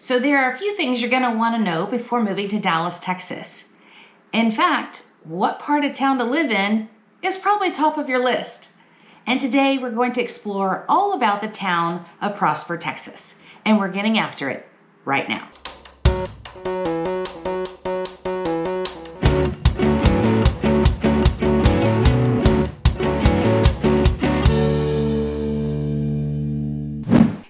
So there are a few things you're going to want to know before moving to Dallas, Texas. In fact, what part of town to live in is probably top of your list. And today we're going to explore all about the town of Prosper, Texas. And we're getting after it right now.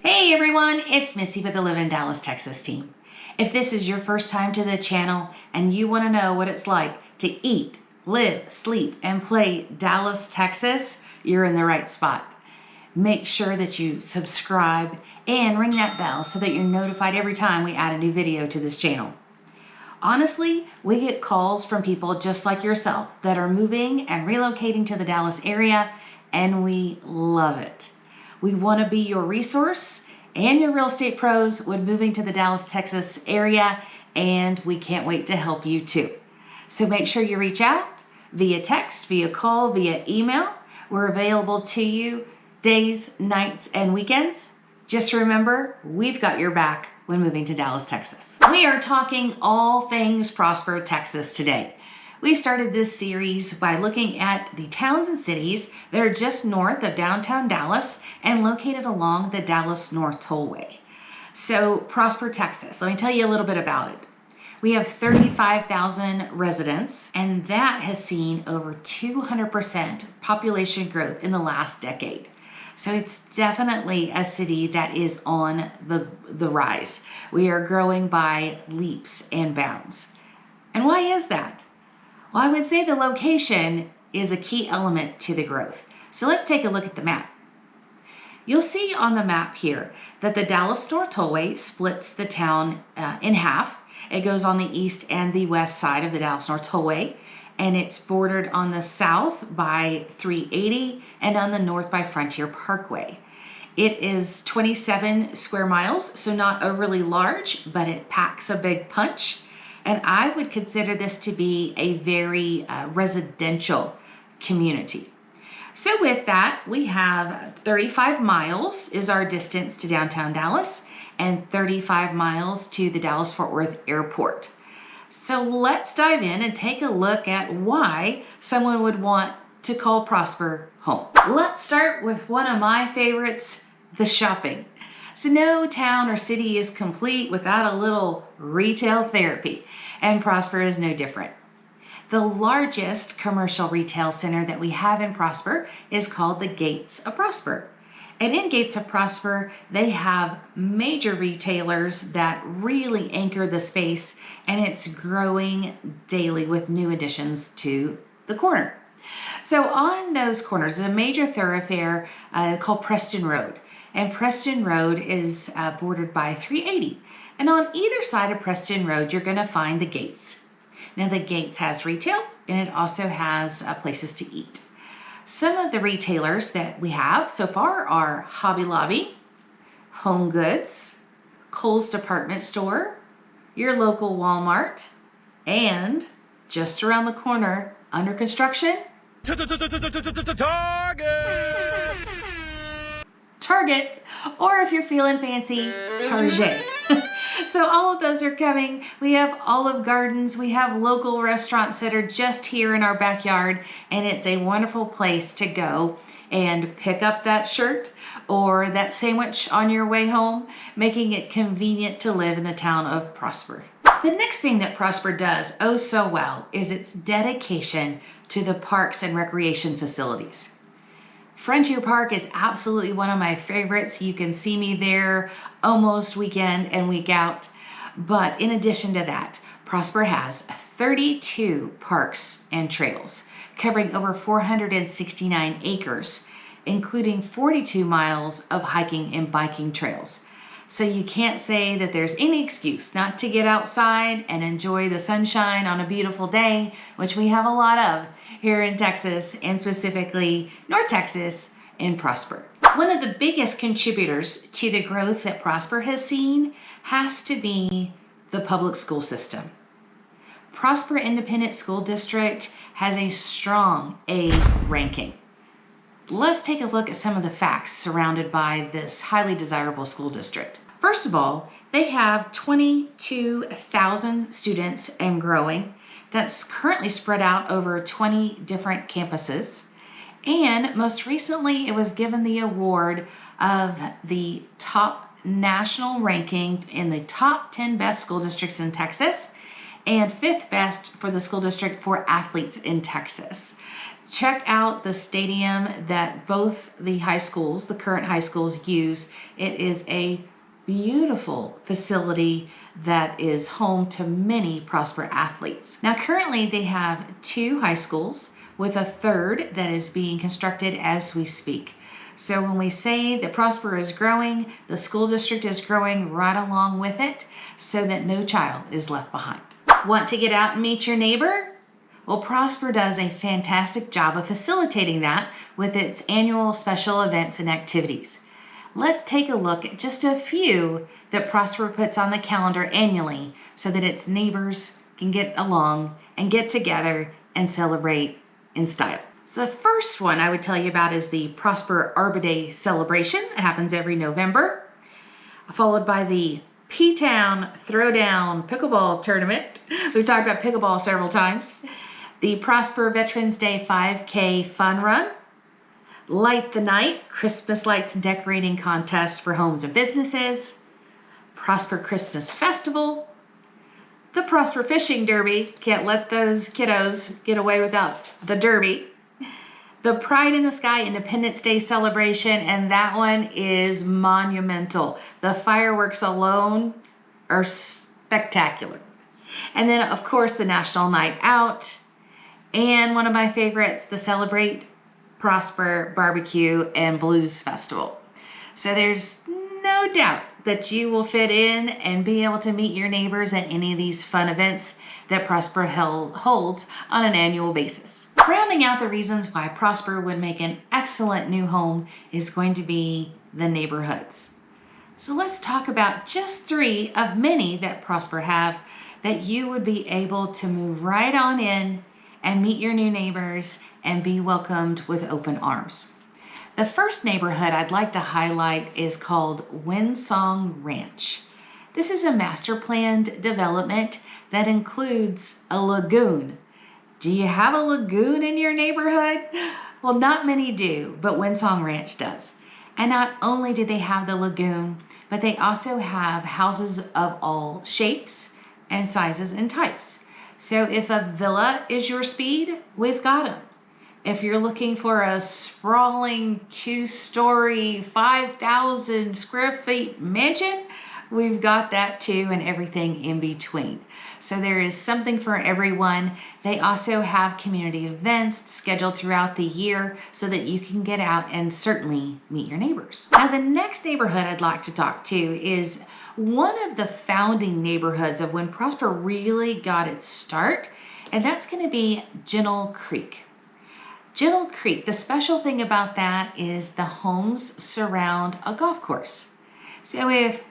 Hey everyone, it's Missy with the Live in Dallas, Texas team. If this is your first time to the channel and you want to know what it's like to eat, live, sleep, and play Dallas, Texas, you're in the right spot. Make sure that you subscribe and ring that bell so that you're notified every time we add a new video to this channel. Honestly, we get calls from people just like yourself that are moving and relocating to the Dallas area, and we love it. We want to be your resource and your real estate pros when moving to the Dallas, Texas area, and we can't wait to help you too. So make sure you reach out via text, via call, via email. We're available to you days, nights, and weekends. Just remember, we've got your back when moving to Dallas, Texas. We are talking all things Prosper, Texas today. We started this series by looking at the towns and cities that are just north of downtown Dallas and located along the Dallas North Tollway. So Prosper, Texas, let me tell you a little bit about it. We have 35,000 residents, and that has seen over 200% population growth in the last decade. So it's definitely a city that is on the rise. We are growing by leaps and bounds. And why is that? Well, I would say the location is a key element to the growth. So let's take a look at the map. You'll see on the map here that the Dallas North Tollway splits the town in half. It goes on the east and the west side of the Dallas North Tollway, and it's bordered on the south by 380 and on the north by Frontier Parkway. It is 27 square miles, so not overly large, but it packs a big punch. And I would consider this to be a very residential community. So with that, we have 35 miles is our distance to downtown Dallas and 35 miles to the Dallas-Fort Worth Airport. So let's dive in and take a look at why someone would want to call Prosper home. Let's start with one of my favorites, the shopping. So no town or city is complete without a little retail therapy, and Prosper is no different. The largest commercial retail center that we have in Prosper is called the Gates of Prosper. And in Gates of Prosper, they have major retailers that really anchor the space, and it's growing daily with new additions to the corner. So on those corners is a major thoroughfare called Preston Road. And Preston Road is bordered by 380. And on either side of Preston Road, you're going to find the Gates. Now the Gates has retail, and it also has places to eat. Some of the retailers that we have so far are Hobby Lobby, Home Goods, Kohl's Department Store, your local Walmart, and just around the corner, under construction, Target, or if you're feeling fancy, Target. So all of those are coming. We have Olive Gardens. We have local restaurants that are just here in our backyard, and it's a wonderful place to go and pick up that shirt or that sandwich on your way home, making it convenient to live in the town of Prosper. The next thing that Prosper does oh so well is its dedication to the parks and recreation facilities. Frontier Park is absolutely one of my favorites. You can see me there almost week in and week out. But in addition to that, Prosper has 32 parks and trails covering over 469 acres, including 42 miles of hiking and biking trails. So you can't say that there's any excuse not to get outside and enjoy the sunshine on a beautiful day, which we have a lot of here in Texas, and specifically North Texas in Prosper. One of the biggest contributors to the growth that Prosper has seen has to be the public school system. Prosper Independent School District has a strong A ranking. Let's take a look at some of the facts surrounded by this highly desirable school district. First of all, they have 22,000 students and growing. That's currently spread out over 20 different campuses. And most recently, it was given the award of the top national ranking in the top 10 best school districts in Texas and 5th best for the school district for athletes in Texas. Check out the stadium that both the high schools, the current high schools, use. It is a beautiful facility that is home to many Prosper athletes. Now, currently they have 2 high schools with a 3rd that is being constructed as we speak. So when we say that Prosper is growing, the school district is growing right along with it so that no child is left behind. Want to get out and meet your neighbor? Well, Prosper does a fantastic job of facilitating that with its annual special events and activities. Let's take a look at just a few that Prosper puts on the calendar annually so that its neighbors can get along and get together and celebrate in style. So the first one I would tell you about is the Prosper Arbor Day celebration. It happens every November, followed by the P-Town Throwdown Pickleball Tournament. We've talked about pickleball several times. The Prosper Veterans Day 5K Fun Run. Light the Night Christmas Lights and Decorating Contest for homes and businesses. Prosper Christmas Festival. The Prosper Fishing Derby. Can't let those kiddos get away without the derby. The Pride in the Sky Independence Day celebration, and that one is monumental. The fireworks alone are spectacular. And then, of course, the National Night Out, and one of my favorites, the Celebrate Prosper Barbecue and Blues Festival. So there's no doubt that you will fit in and be able to meet your neighbors at any of these fun events that Prosper holds on an annual basis. Rounding out the reasons why Prosper would make an excellent new home is going to be the neighborhoods. So let's talk about just 3 of many that Prosper have that you would be able to move right on in and meet your new neighbors and be welcomed with open arms. The first neighborhood I'd like to highlight is called Windsong Ranch. This is a master planned development that includes a lagoon. Do you have a lagoon in your neighborhood? Well, not many do, but Windsong Ranch does. And not only do they have the lagoon, but they also have houses of all shapes and sizes and types. So if a villa is your speed, we've got them. If you're looking for a sprawling 2-story, 5,000 square feet mansion, we've got that too, and everything in between. So there is something for everyone. They also have community events scheduled throughout the year so that you can get out and certainly meet your neighbors. Now, the next neighborhood I'd like to talk to is one of the founding neighborhoods of when Prosper really got its start, and that's going to be Gentle Creek. Gentle Creek, the special thing about that is the homes surround a golf course. So if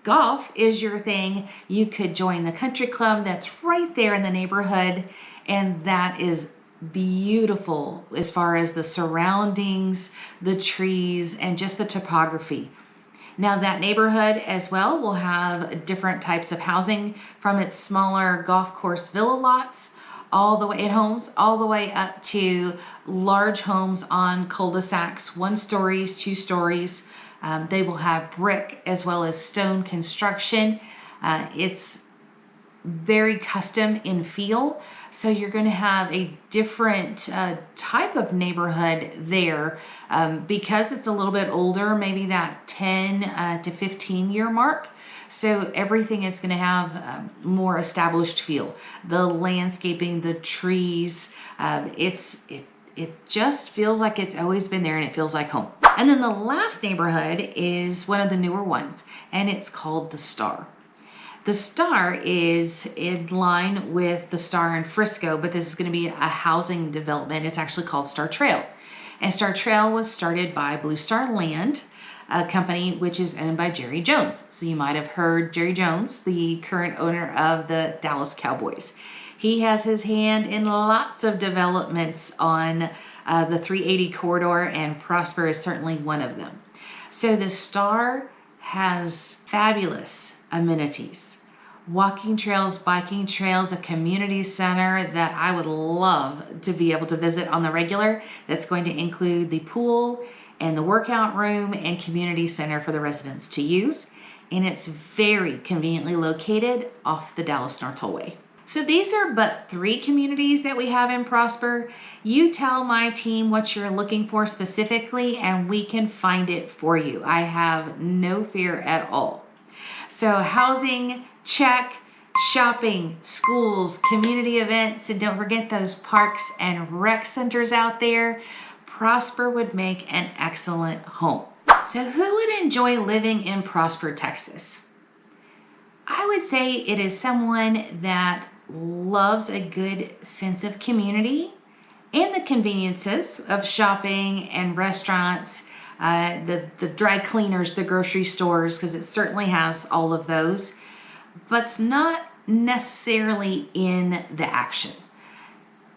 golf is your thing, you could join the country club that's right there in the neighborhood, and that is beautiful as far as the surroundings, the trees, and just the topography. Now that neighborhood as well will have different types of housing, from its smaller golf course villa lots all the way in homes, all the way up to large homes on cul-de-sacs, 1 stories, 2 stories. They will have brick as well as stone construction. It's very custom in feel. So you're going to have a different type of neighborhood there because it's a little bit older, maybe that 10 to 15 year mark. So everything is going to have more established feel. The landscaping, the trees, it just feels like it's always been there, and it feels like home. And then the last neighborhood is one of the newer ones, and it's called the Star. The Star is in line with the Star in Frisco, but this is going to be a housing development. It's actually called Star Trail. And Star Trail was started by Blue Star Land, a company which is owned by Jerry Jones. So you might have heard Jerry Jones, the current owner of the Dallas Cowboys. He has his hand in lots of developments on the 380 corridor, and Prosper is certainly one of them. So the Star has fabulous amenities. Walking trails, biking trails, a community center that I would love to be able to visit on the regular. That's going to include the pool and the workout room and community center for the residents to use. And it's very conveniently located off the Dallas North Tollway. So these are but 3 communities that we have in Prosper. You tell my team what you're looking for specifically and we can find it for you. I have no fear at all. So housing, check. Shopping, schools, community events, and don't forget those parks and rec centers out there. Prosper would make an excellent home. So who would enjoy living in Prosper, Texas? I would say it is someone that loves a good sense of community and the conveniences of shopping and restaurants, the dry cleaners, the grocery stores, because it certainly has all of those, but it's not necessarily in the action.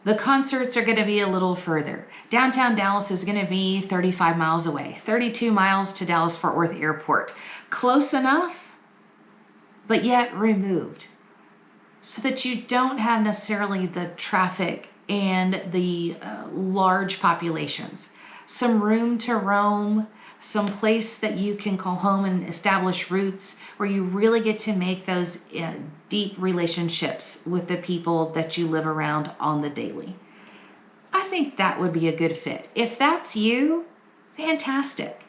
The concerts are going to be a little further. Downtown Dallas is going to be 35 miles away, 32 miles to Dallas-Fort Worth Airport. Close enough, but yet removed, so that you don't have necessarily the traffic and the large populations. Some room to roam, some place that you can call home and establish roots where you really get to make those deep relationships with the people that you live around on the daily. I think that would be a good fit. If that's you, fantastic.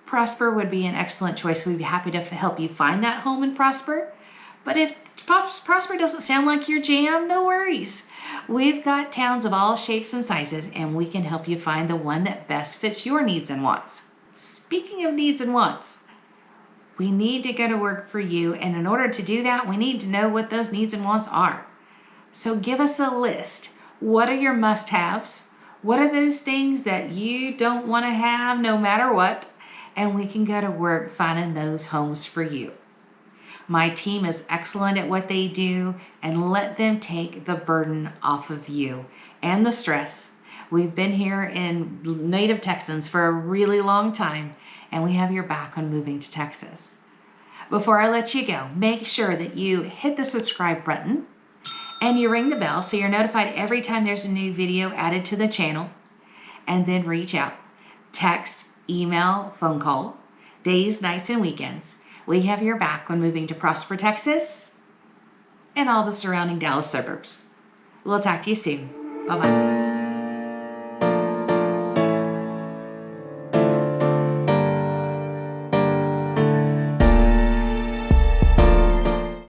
Prosper would be an excellent choice. We'd be happy to help you find that home in Prosper. But if Prosper doesn't sound like your jam, no worries. We've got towns of all shapes and sizes, and we can help you find the one that best fits your needs and wants. Speaking of needs and wants, we need to go to work for you, and in order to do that, we need to know what those needs and wants are. So give us a list. What are your must-haves? What are those things that you don't want to have no matter what? And we can go to work finding those homes for you. My team is excellent at what they do, and let them take the burden off of you and the stress. We've been here in native Texans for a really long time, and we have your back on moving to Texas. Before I let you go, make sure that you hit the subscribe button and you ring the bell so you're notified every time there's a new video added to the channel, and then reach out. Text, email, phone call, days, nights, and weekends. We have your back when moving to Prosper, Texas, and all the surrounding Dallas suburbs. We'll talk to you soon. Bye-bye.